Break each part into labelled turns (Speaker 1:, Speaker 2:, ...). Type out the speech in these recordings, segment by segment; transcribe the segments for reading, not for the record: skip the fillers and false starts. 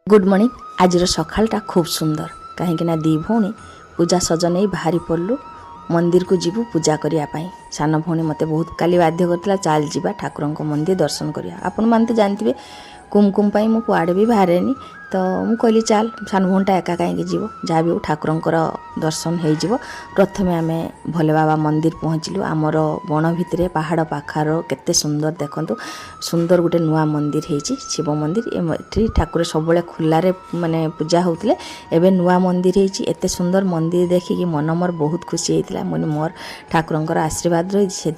Speaker 1: Good morning. आज सकाळटा खूब सुंदर कहीं दी भौणी पूजा सज नहीं बाहरी पड़लु मंदिर को जीवु पूजा करने। सान भौणी मते बहुत काली बाध्य करथिला चाल जीवा ठाकुर मंदिर दर्शन करिया। आपण माने तो जानथिबे कुमकुम पाई मु कुआडे भी बाहरेनी तो मु कहली चल सान भौणटा एका कहीं जीव जहाँ भी ठाकुरंकर दर्शन हो। प्रथम आम भोले बाबा मंदिर पहुँचलु। आमर बण भितर पहाड़ पाखार केते सुंदर देखंतु सुंदर गोटे नुआ मंदिर होती शिव मंदिर। ये ठाकुर सब खुलारे माने पूजा होते एवं नुआ मंदिर होती। एते सुंदर मंदिर देखिकी मन मोर बहुत खुशी होता। मुझे मोर ठाकुरंकर आशीर्वाद रही से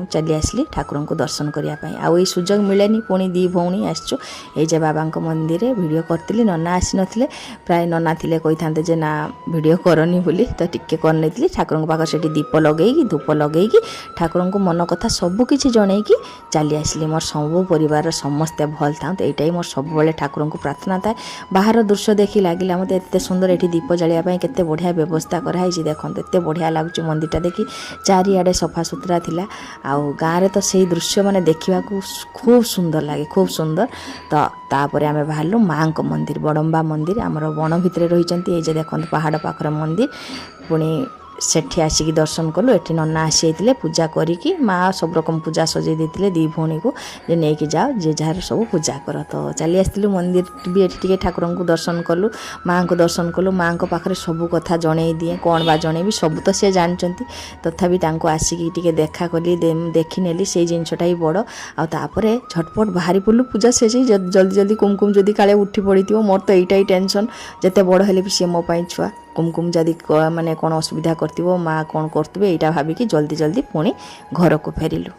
Speaker 1: चली आसली ठाकुर को दर्शन करने। आउ ये सुजोग मिलेनी पुणी दी भौणी आसचु ये बाबा मंदिर वीडियो करती। नना आसी नथिले प्राय नना थिले कही था जे ना वीडियो करनी बोली तो टिके कर नहीं। ठाकुर पाख से दीप लगे धूप लगे ठाकुर को मन कथा सबकि जन की चली आसली। मोर सब परिवार समस्ते भल था यही मोर सब ठाकुर को प्रार्थना था। बाहर दृश्य देखी लगे मत एत सुंदर ये दीप जलियापाई केते बढ़िया व्यवस्था कराई। देखो एत बढ़िया लगुच मंदिरटा देखी चारिआडे सफा सुतरा थिला। आउ गाँव तो से दृश्य माने देखा खूब सुंदर लगे खूब सुंदर। तो तापर आम बाहर माँ को मंदिर बड़म्बा मंदिर आमर बण भितर रही ये देखो पहाड़ पाखर मंदिर पुणी सेठी आसिक दर्शन कलु। एठी नना आसी पूजा करिकी माँ सब रकम पूजा सजे देते दी भौणी को जे नहीं कि जाओ जे जार सब पूजा कर। तो चली आसलु मंदिर भी एठी ठाकुर को दर्शन कलु माँ को दर्शन कलु। माँ को पाखरे सब कथा जणई दिए कौन बा जणेबी सब तो सी जानते तथापि आसिक टिके देखा कली देखी नेली से जिनसटा ही बड़। आउे झटपट बाहरी पड़लु पूजा से जल्दी जल्दी कुमकुम जदि काले उठी पड़ी थो। मोर तो यहीटा ही टेंशन जिते बड़ हेले भी सी मो छुआ कुमकुम जदि माने कौन असुविधा करथिबो माँ कौन करथिबे एटा भाबिकी जल्दी जल्दी पुणी घर को फेरिलु।